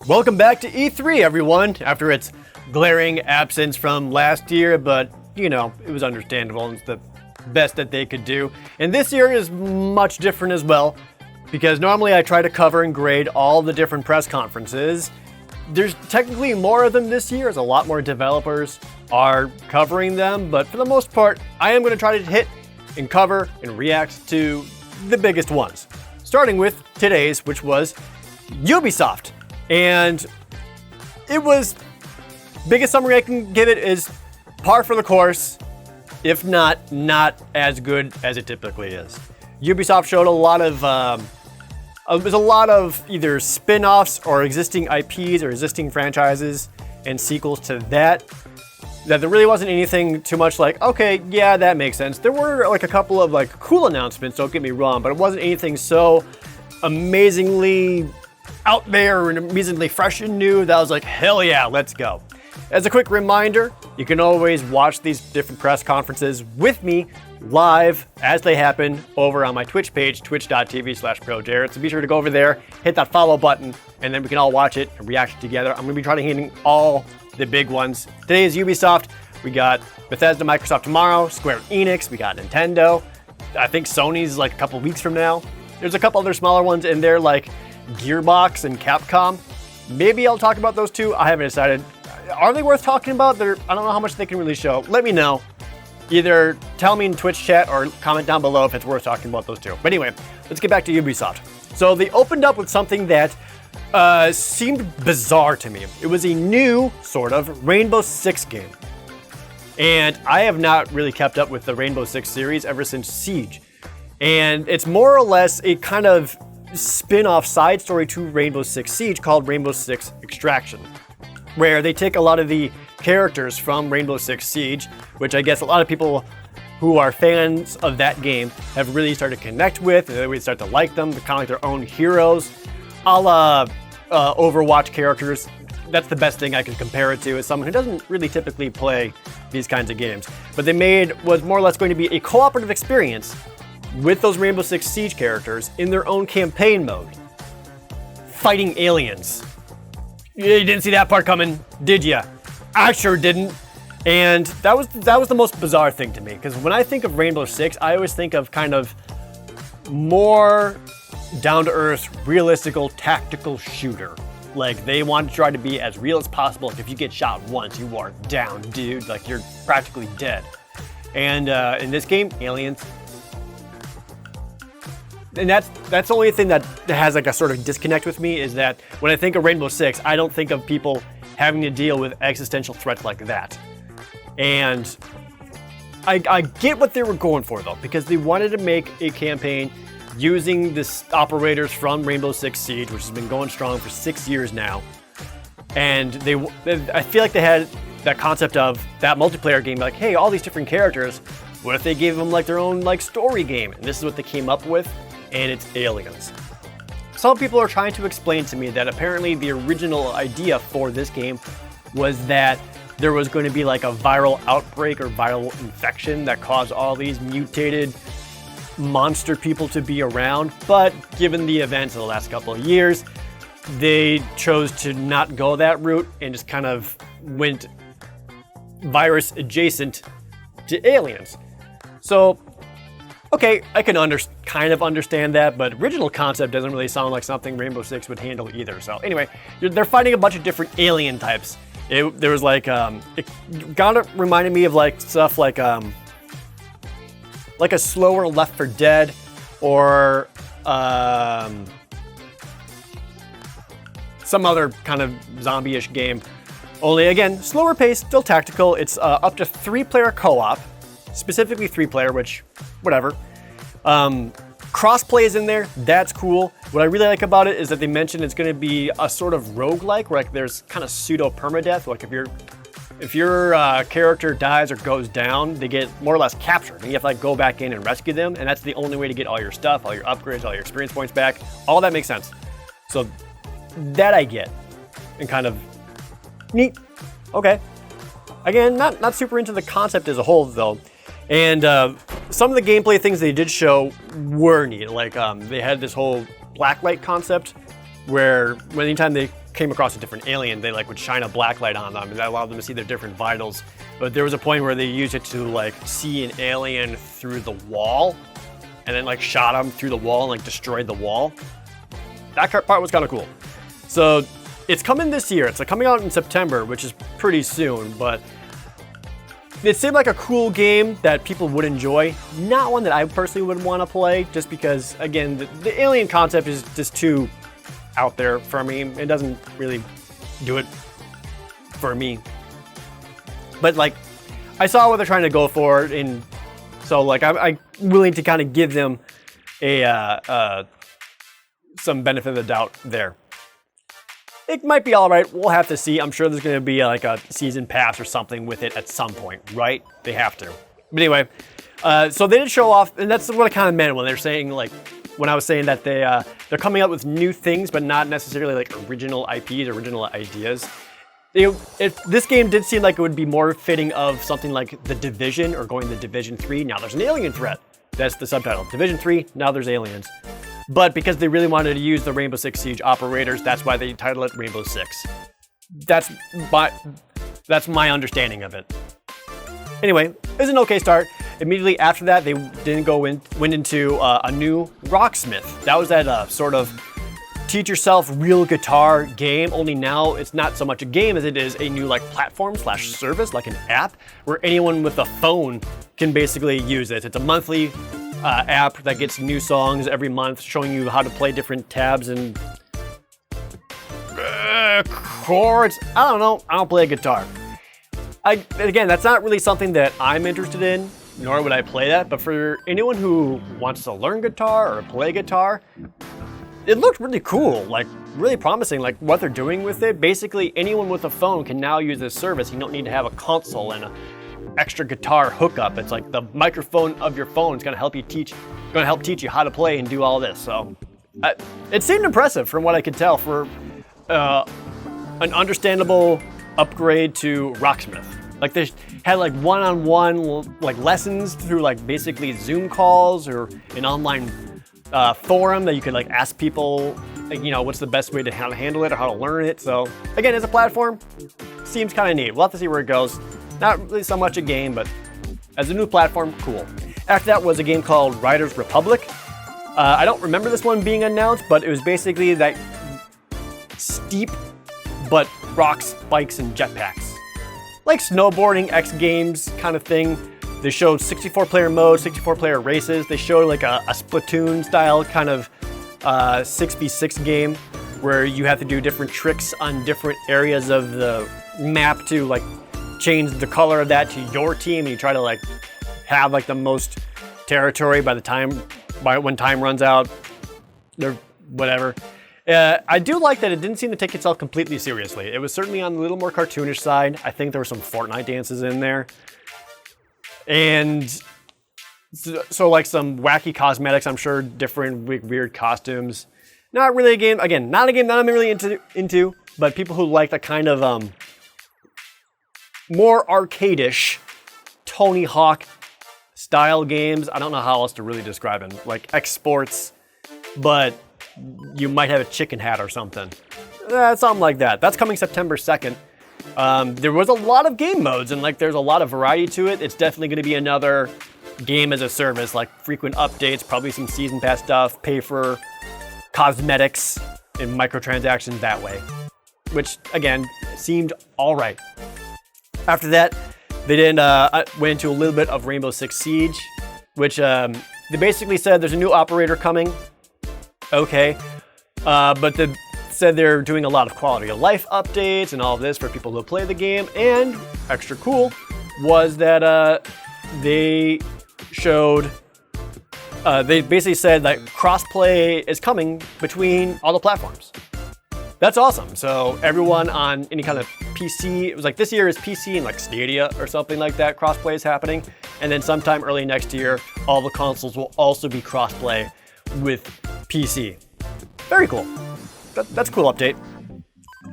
Welcome back to E3, everyone, after its glaring absence from last year, but, you know, it was understandable. It's the best that they could do. And this year is much different as well, because normally I try to cover and grade all the different press conferences. There's technically more of them this year, as a lot more developers are covering them, but for the most part, I am going to try to hit and cover and react to the biggest ones. Starting with today's, which was Ubisoft. And it was, biggest summary I can give it is par for the course, if not as good as it typically is. Ubisoft showed a lot of either spin-offs or existing IPs or existing franchises and sequels to that there really wasn't anything too much like, okay, yeah, that makes sense. There were like a couple of like cool announcements, don't get me wrong, but it wasn't anything so amazingly out there and amazingly fresh and new that I was like, hell yeah, let's go. As a quick reminder, you can always watch these different press conferences with me live as they happen over on my Twitch page, twitch.tv/ProJared. So be sure to go over there, hit that follow button, and then we can all watch it and react together. I'm going to be trying to hit all the big ones. Today is Ubisoft. We got Bethesda, Microsoft tomorrow, Square Enix, we got Nintendo. I think Sony's like a couple weeks from now. There's a couple other smaller ones in there like Gearbox and Capcom. Maybe I'll talk about those two. I haven't decided. Are they worth talking about? I don't know how much they can really show. Let me know. Either tell me in Twitch chat or comment down below if it's worth talking about those two. But anyway, let's get back to Ubisoft. So they opened up with something that seemed bizarre to me. It was a new, sort of, Rainbow Six game. And I have not really kept up with the Rainbow Six series ever since Siege. And it's more or less a kind of spin-off side story to Rainbow Six Siege called Rainbow Six Extraction, where they take a lot of the characters from Rainbow Six Siege, which I guess a lot of people who are fans of that game have really started to connect with, and they really start to like them. They're kind of like their own heroes, a la Overwatch characters. That's the best thing I can compare it to as someone who doesn't really typically play these kinds of games. But they made was more or less going to be a cooperative experience with those Rainbow Six Siege characters in their own campaign mode, fighting aliens. You didn't see that part coming, did ya? I sure didn't. And that was the most bizarre thing to me, because when I think of Rainbow Six, I always think of kind of more down-to-earth, realistical, tactical shooter. Like, they want to try to be as real as possible. Like, if you get shot once, you are down, dude. Like, you're practically dead. And in this game, aliens. And that's the only thing that has like a sort of disconnect with me, is that when I think of Rainbow Six, I don't think of people having to deal with existential threats like that. And I get what they were going for though, because they wanted to make a campaign using the operators from Rainbow Six Siege, which has been going strong for 6 years now. And I feel like they had that concept of that multiplayer game, like, hey, all these different characters, what if they gave them like their own like story game? And this is what they came up with. And it's aliens. Some people are trying to explain to me that apparently the original idea for this game was that there was going to be like a viral outbreak or viral infection that caused all these mutated monster people to be around, but given the events of the last couple of years, they chose to not go that route and just kind of went virus adjacent to aliens. So okay, I can kind of understand that, but original concept doesn't really sound like something Rainbow Six would handle either. So anyway, they're fighting a bunch of different alien types. There was like, it kind of reminded me of like stuff like a slower Left 4 Dead or some other kind of zombie-ish game. Only again, slower pace, still tactical. It's up to 3-player co-op. Specifically 3-player, which, whatever. Crossplay is in there, that's cool. What I really like about it is that they mentioned it's gonna be a sort of roguelike, where like there's kind of pseudo permadeath. Like if your character dies or goes down, they get more or less captured, and you have to like go back in and rescue them, and that's the only way to get all your stuff, all your upgrades, all your experience points back. All that makes sense. So that I get, and kind of neat. Okay. Again, not super into the concept as a whole though. And some of the gameplay things they did show were neat. Like they had this whole blacklight concept where anytime they came across a different alien, they like would shine a black light on them, and that allowed them to see their different vitals. But there was a point where they used it to like see an alien through the wall, and then like shot them through the wall and like destroyed the wall. That part was kind of cool. So it's coming this year. It's like coming out in September, which is pretty soon, but it seemed like a cool game that people would enjoy. Not one that I personally would want to play, just because, again, the alien concept is just too out there for me. It doesn't really do it for me. But like, I saw what they're trying to go for, and so like I'm willing to kind of give them some benefit of the doubt there. It might be all right. We'll have to see. I'm sure there's going to be like a season pass or something with it at some point, right? They have to. But anyway, so they did show off, and that's what I kind of meant when they're saying like, when I was saying that they're coming up with new things, but not necessarily like original IPs, original ideas. This game did seem like it would be more fitting of something like The Division or going to Division 3. Now there's an alien threat. That's the subtitle. Division 3, now there's aliens. But because they really wanted to use the Rainbow Six Siege operators, that's why they titled it Rainbow Six. That's my understanding of it. Anyway, it was an okay start. Immediately after that, they went into a new Rocksmith. That was that sort of teach yourself real guitar game, only now it's not so much a game as it is a new like platform/service, like an app, where anyone with a phone can basically use it. It's a monthly app that gets new songs every month, showing you how to play different tabs and chords. I don't know. I don't play a guitar. Again, that's not really something that I'm interested in, nor would I play that. But for anyone who wants to learn guitar or play guitar, it looked really cool, like really promising, like what they're doing with it. Basically, anyone with a phone can now use this service. You don't need to have a console and an extra guitar hookup. It's like the microphone of your phone is going to help teach you how to play and do all this. So it seemed impressive from what I could tell for an understandable upgrade to Rocksmith. Like they had like one-on-one like lessons through like basically Zoom calls or an online forum that you could like ask people, like, you know, what's the best way to how to handle it or how to learn it. So again, as a platform, seems kind of neat. We'll have to see where it goes. Not really so much a game, but as a new platform, cool. After that was a game called Riders Republic. I don't remember this one being announced, but it was basically that steep but rocks, bikes, and jetpacks. Like snowboarding X Games kind of thing. They showed 64-player mode, 64-player races. They showed like a Splatoon style kind of 6v6 game where you have to do different tricks on different areas of the map to like change the color of that to your team, and you try to like have like the most territory by when time runs out or whatever. I do like that it didn't seem to take itself completely seriously. It was certainly on a little more cartoonish side. I think there were some Fortnite dances in there. And so like some wacky cosmetics, I'm sure, different weird costumes. Not really a game, again, not a game that I'm really into, but people who like the kind of more arcade-ish Tony Hawk style games. I don't know how else to really describe them. Like X-Sports, but you might have a chicken hat or something. Something like that. That's coming September 2nd. There was a lot of game modes and like there's a lot of variety to it. It's definitely going to be another game as a service, like frequent updates, probably some season pass stuff, pay for cosmetics and microtransactions that way, which again seemed all right. After that, they went into a little bit of Rainbow Six Siege, which they basically said there's a new operator coming. Okay, but they said they're doing a lot of quality of life updates and all of this for people who play the game. And extra cool was that they showed, they basically said that crossplay is coming between all the platforms. That's awesome. So everyone on any kind of PC, it was like this year is PC and like Stadia or something like that, crossplay is happening. And then sometime early next year, all the consoles will also be crossplay with PC. Very cool. That's a cool update.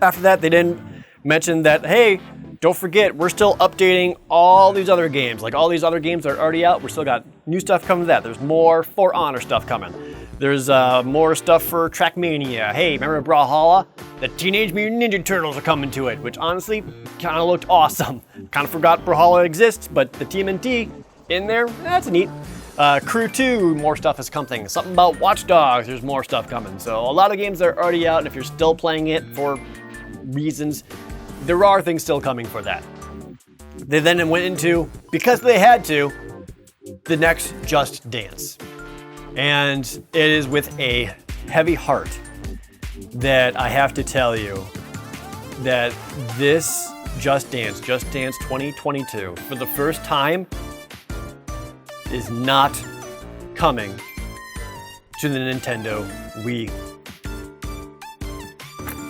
After that, they didn't mention that, hey, don't forget, we're still updating all these other games. Like all these other games that are already out, we're still got new stuff coming to that. There's more For Honor stuff coming. There's more stuff for Trackmania. Hey, remember Brawlhalla? The Teenage Mutant Ninja Turtles are coming to it, which honestly kind of looked awesome. Kind of forgot Brawlhalla exists, but the TMNT in there, that's neat. Crew 2, more stuff is coming. Something about Watch Dogs, there's more stuff coming. So a lot of games are already out, and if you're still playing it for reasons, there are things still coming for that. They then went into, because they had to, the next Just Dance. And it is with a heavy heart that I have to tell you that this Just Dance 2022, for the first time, is not coming to the Nintendo Wii.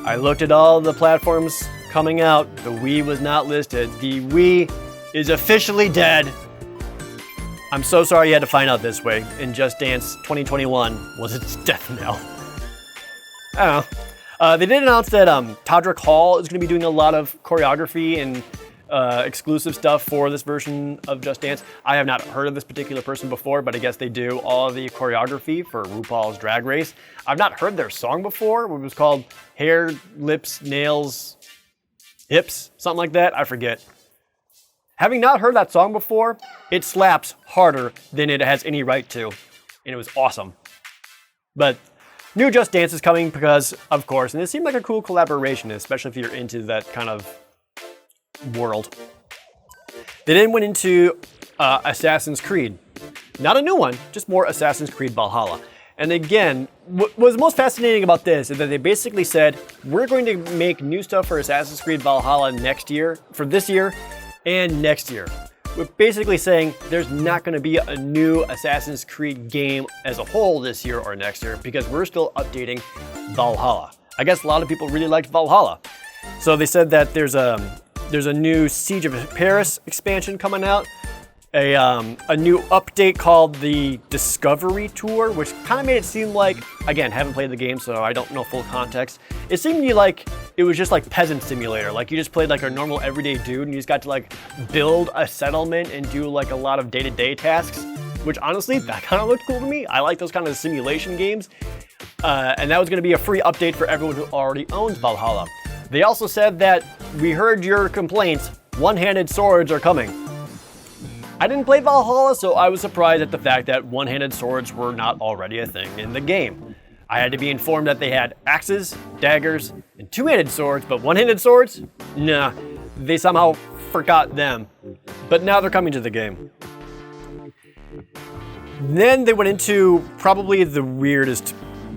I looked at all the platforms coming out. The Wii was not listed. The Wii is officially dead. I'm so sorry you had to find out this way. And Just Dance 2021 was its death knell. I don't know. They did announce that Todrick Hall is going to be doing a lot of choreography and exclusive stuff for this version of Just Dance. I have not heard of this particular person before, but I guess they do all of the choreography for RuPaul's Drag Race. I've not heard their song before. It was called Hair, Lips, Nails, Hips, something like that. I forget. Having not heard that song before, it slaps harder than it has any right to, and it was awesome. But new Just Dance is coming because, of course, and it seemed like a cool collaboration, especially if you're into that kind of world. They then went into Assassin's Creed. Not a new one, just more Assassin's Creed Valhalla. And again, what was most fascinating about this is that they basically said, we're going to make new stuff for Assassin's Creed Valhalla next year, for this year, and next year. We're basically saying there's not going to be a new Assassin's Creed game as a whole this year or next year because we're still updating Valhalla. I guess a lot of people really liked Valhalla. So they said that there's a new Siege of Paris expansion coming out, a new update called the Discovery Tour, which kind of made it seem like, again, haven't played the game, so I don't know full context. It seemed to me like it was just like Peasant Simulator, like you just played like a normal everyday dude and you just got to like build a settlement and do like a lot of day-to-day tasks, which honestly, that kind of looked cool to me. I like those kind of simulation games. And that was going to be a free update for everyone who already owns Valhalla. They also said that we heard your complaints, one-handed swords are coming. I didn't play Valhalla, so I was surprised at the fact that one-handed swords were not already a thing in the game. I had to be informed that they had axes, daggers, and two-handed swords, but one-handed swords? Nah, they somehow forgot them. But now they're coming to the game. Then they went into probably the weirdest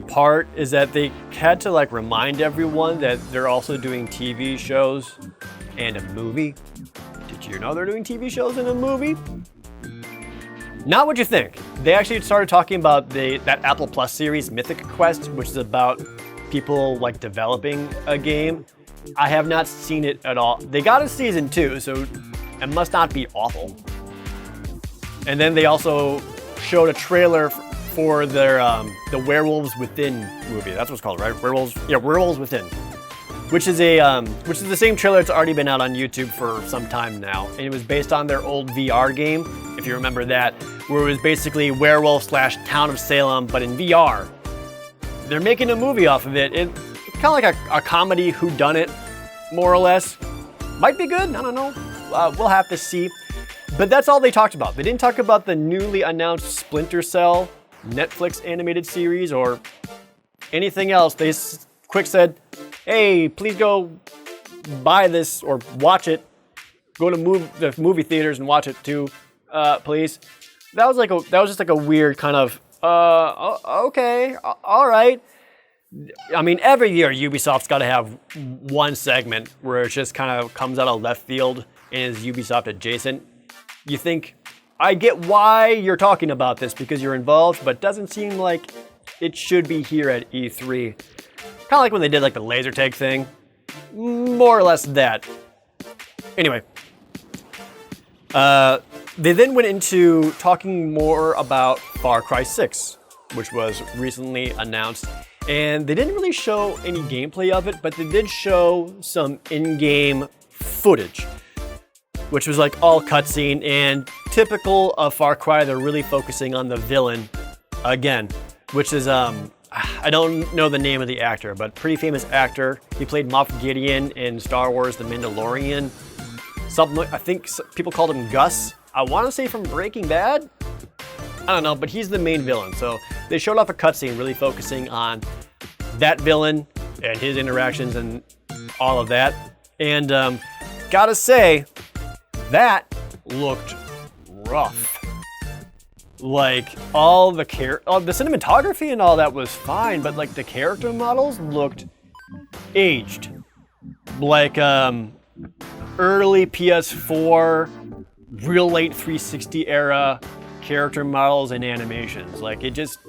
part, is that they had to like remind everyone that they're also doing TV shows and a movie. Did you know they're doing TV shows and a movie? Not what you think. They actually started talking about that Apple Plus series, Mythic Quest, which is about people like developing a game. I have not seen it at all. They got a season 2, so it must not be awful. And then they also showed a trailer for their the Werewolves Within movie. That's what it's called, right? Werewolves Within. Which is the same trailer that's already been out on YouTube for some time now. And it was based on their old VR game, if you remember that, where it was basically werewolf / Town of Salem, but in VR. They're making a movie off of it. It's kind of like a comedy whodunit, more or less. Might be good, I don't know. We'll have to see. But that's all they talked about. They didn't talk about the newly announced Splinter Cell Netflix animated series or anything else. They quick said, hey, please go buy this or watch it. Go to the movie theaters and watch it too, please. That was just like a weird kind of, okay, all right. I mean, every year Ubisoft's got to have one segment where it just kind of comes out of left field and is Ubisoft adjacent. You think, I get why you're talking about this because you're involved, but doesn't seem like it should be here at E3. Kind of like when they did like the laser tag thing. More or less that. Anyway. They then went into talking more about Far Cry 6, which was recently announced. And they didn't really show any gameplay of it, but they did show some in-game footage, which was like all cutscene, and typical of Far Cry, they're really focusing on the villain again. which is I don't know the name of the actor, but pretty famous actor. He played Moff Gideon in Star Wars: The Mandalorian. Something I think people called him Gus. I want to say from Breaking Bad. I don't know, but he's the main villain. So they showed off a cutscene really focusing on that villain and his interactions and all of that. And gotta say, that looked rough. Like all the the cinematography and all that was fine, but like the character models looked aged. Like early PS4, real late 360 era character models and animations. Like it just,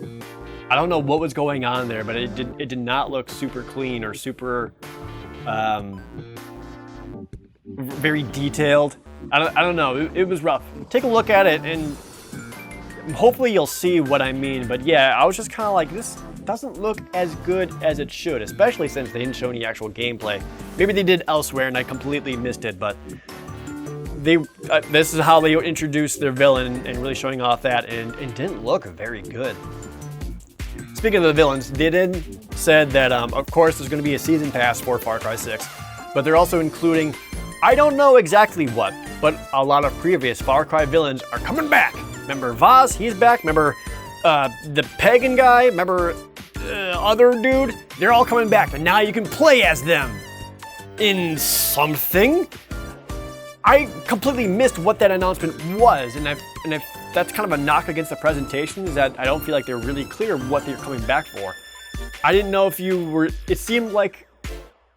I don't know what was going on there, but it did not look super clean or super very detailed. I don't know. It was rough. Take a look at it and hopefully you'll see what I mean. But yeah, I was just kind of like, this doesn't look as good as it should, especially since they didn't show any actual gameplay. Maybe they did elsewhere and I completely missed it, but this is how they introduced their villain and really showing off that, and it didn't look very good. Speaking of the villains, they said that of course there's going to be a season pass for Far Cry 6, but they're also including, I don't know exactly what, but a lot of previous Far Cry villains are coming back. Remember Vaz? He's back. Remember the pagan guy? Remember other dude? They're all coming back, and now you can play as them in something. I completely missed what that announcement was, and if that's kind of a knock against the presentation, is that I don't feel like they're really clear what they're coming back for. I didn't know if you were, it seemed like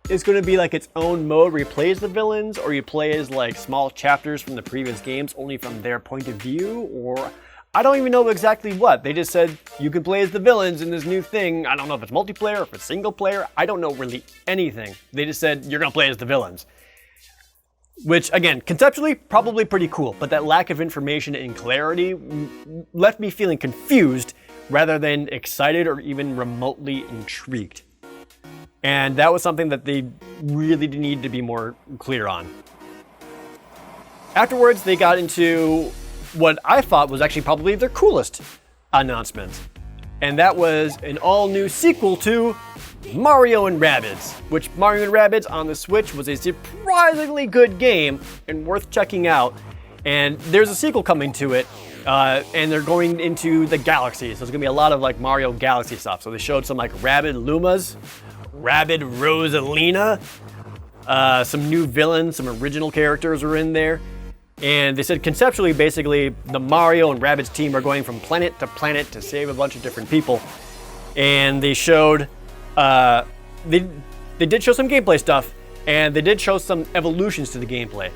it's going to be like its own mode where you play as the villains, or you play as like small chapters from the previous games only from their point of view, or I don't even know exactly what. They just said you can play as the villains in this new thing. I don't know if it's multiplayer or if it's single player. I don't know really anything. They just said you're going to play as the villains. Which, again, conceptually, probably pretty cool, but that lack of information and clarity left me feeling confused rather than excited or even remotely intrigued. And that was something that they really need to be more clear on. Afterwards, they got into what I thought was actually probably their coolest announcement. And that was an all-new sequel to Mario and Rabbids, which Mario and Rabbids on the Switch was a surprisingly good game and worth checking out. And there's a sequel coming to it, and they're going into the galaxy. So there's gonna be a lot of like Mario Galaxy stuff. So they showed some like Rabbid Lumas, Rabbid Rosalina, some new villains, some original characters were in there. And they said conceptually, basically, the Mario and Rabbids team are going from planet to save a bunch of different people. And they showed, they did show some gameplay stuff, and they did show some evolutions to the gameplay.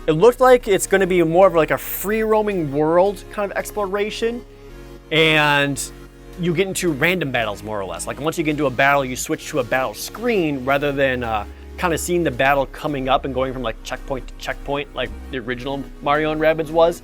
It looked like it's going to be more of like a free-roaming world kind of exploration, and you get into random battles more or less. Like once you get into a battle, you switch to a battle screen rather than kind of seeing the battle coming up and going from like checkpoint to checkpoint like the original Mario and Rabbids was.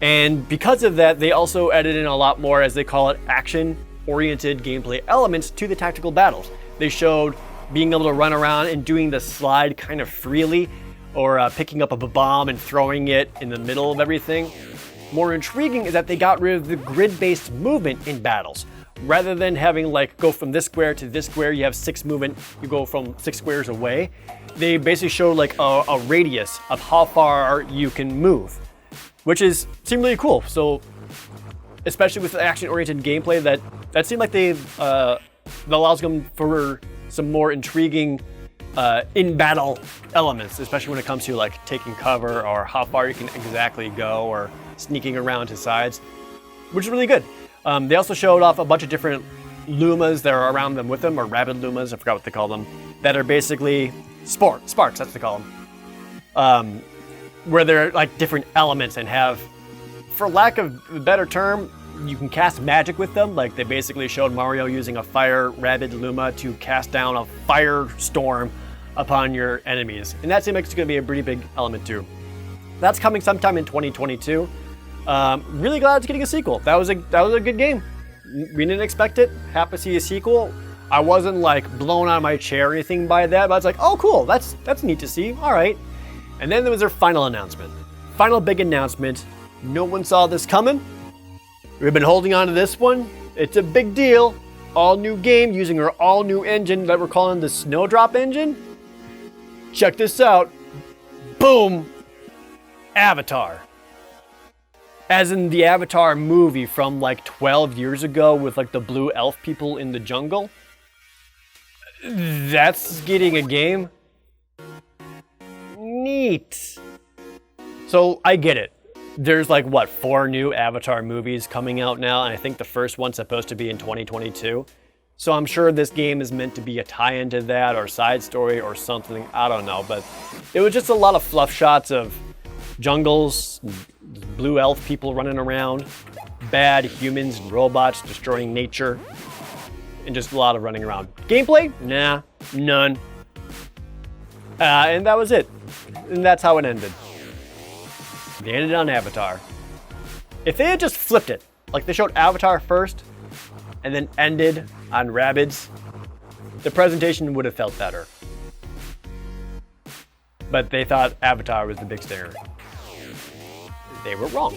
And because of that, they also added in a lot more, as they call it, action-oriented gameplay elements to the tactical battles. They showed being able to run around and doing the slide kind of freely, or picking up a bomb and throwing it in the middle of everything. More intriguing is that they got rid of the grid-based movement in battles. Rather than having like go from this square to this square, you have 6 movement, you go from 6 squares away. They basically showed like a radius of how far you can move, which seemed really cool. So especially with the action-oriented gameplay, that seemed like that allows them for some more intriguing in-battle elements, especially when it comes to like taking cover or how far you can exactly go or sneaking around to sides, which is really good. They also showed off a bunch of different Lumas that are around them with them, or Rabbid Lumas, I forgot what they call them, that are basically sparks, that's what they call them. Where they're like different elements and have, for lack of a better term, you can cast magic with them. Like they basically showed Mario using a fire Rabbid Luma to cast down a firestorm upon your enemies. And that seems like it's going to be a pretty big element too. That's coming sometime in 2022. Really glad it's getting a sequel. That was a good game. We didn't expect it. Happy to see a sequel. I wasn't like blown out of my chair or anything by that, but I was like, oh cool, that's neat to see. All right. And then there was their final announcement. Final big announcement. No one saw this coming. We've been holding on to this one It's a big deal. All new game using our all new engine that we're calling the Snowdrop engine. Check this out. Boom. Avatar. As in the Avatar movie from like 12 years ago with like the blue elf people in the jungle. That's getting a game. Neat. So I get it. There's like, what, 4 new Avatar movies coming out now, and I think the first one's supposed to be in 2022. So I'm sure this game is meant to be a tie-in to that, or side story, or something, I don't know. But it was just a lot of fluff shots of jungles, blue elf people running around, bad humans and robots destroying nature, and just a lot of running around. Gameplay? Nah, none. And that was it. And that's how it ended. They ended on Avatar. If they had just flipped it, like they showed Avatar first and then ended on Rabbids, the presentation would have felt better. But they thought Avatar was the big stinger. They were wrong.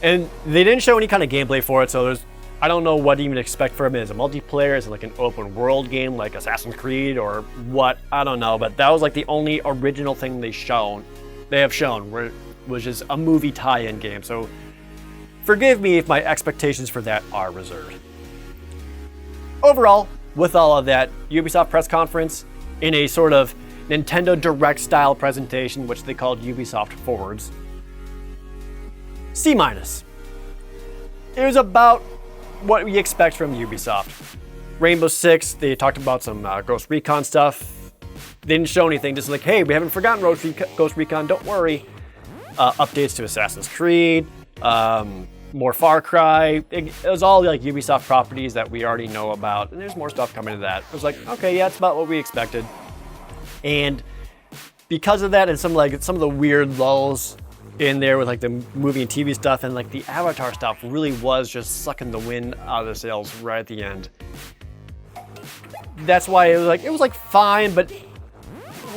And they didn't show any kind of gameplay for it, so I don't know what to even expect from it. As a multiplayer, is it like an open world game like Assassin's Creed or what? I don't know, but that was like the only original thing they have shown, where it was just a movie tie-in game. So forgive me if my expectations for that are reserved. Overall, with all of that, Ubisoft press conference in a sort of Nintendo Direct style presentation, which they called Ubisoft Forwards. C-. It was about what we expect from Ubisoft. Rainbow Six, they talked about some Ghost Recon stuff. They didn't show anything, just like, hey, we haven't forgotten Ghost Recon, don't worry. Updates to Assassin's Creed, more Far Cry. It was all like Ubisoft properties that we already know about, and there's more stuff coming to that. It was like, okay, yeah, it's about what we expected. And because of that, and some of the weird lulls in there with like the movie and TV stuff, and like the Avatar stuff really was just sucking the wind out of the sails right at the end. That's why it was like fine, but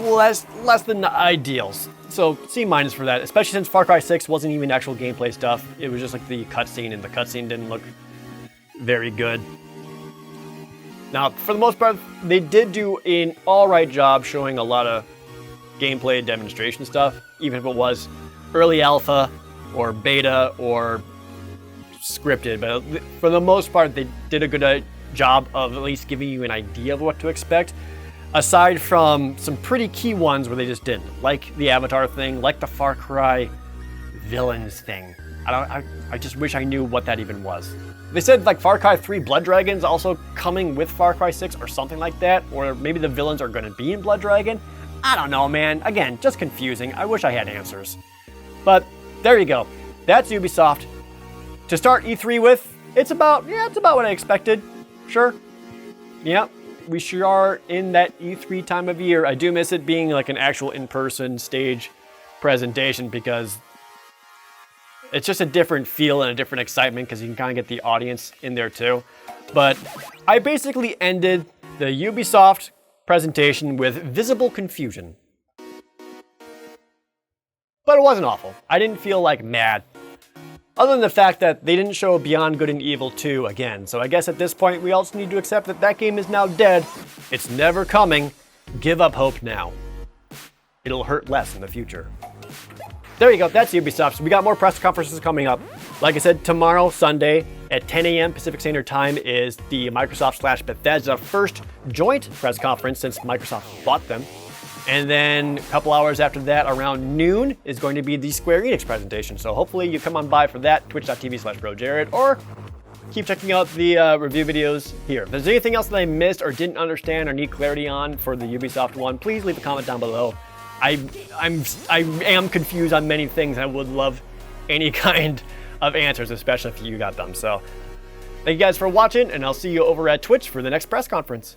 less than the ideals. So C- for that, especially since Far Cry 6 wasn't even actual gameplay stuff. It was just like the cutscene, and the cutscene didn't look very good. Now, for the most part, they did do an alright job showing a lot of gameplay and demonstration stuff, even if it was early alpha or beta or scripted. But for the most part, they did a good job of at least giving you an idea of what to expect, aside from some pretty key ones where they just didn't, like the Avatar thing, like the Far Cry villains thing. I just wish I knew what that even was. They said like Far Cry 3 Blood Dragon's also coming with Far Cry 6 or something like that, or maybe the villains are going to be in Blood Dragon. I don't know, man. Again, just confusing. I wish I had answers. But there you go. That's Ubisoft. To start E3 with, it's about what I expected. Sure. Yeah, we sure are in that E3 time of year. I do miss it being like an actual in-person stage presentation, because it's just a different feel and a different excitement, because you can kind of get the audience in there too. But I basically ended the Ubisoft presentation with visible confusion. But it wasn't awful. I didn't feel like mad. Other than the fact that they didn't show Beyond Good and Evil 2 again. So I guess at this point we also need to accept that that game is now dead. It's never coming. Give up hope now. It'll hurt less in the future. There you go, that's Ubisoft. So we got more press conferences coming up. Like I said, tomorrow, Sunday, at 10 a.m. Pacific Standard Time is the Microsoft/Bethesda first joint press conference since Microsoft bought them. And then a couple hours after that, around noon, is going to be the Square Enix presentation. So hopefully you come on by for that, twitch.tv/ProJared, or keep checking out the review videos here. If there's anything else that I missed or didn't understand or need clarity on for the Ubisoft one, please leave a comment down below. I am confused on many things, and I would love any kind of answers, especially if you got them. So thank you guys for watching, and I'll see you over at Twitch for the next press conference.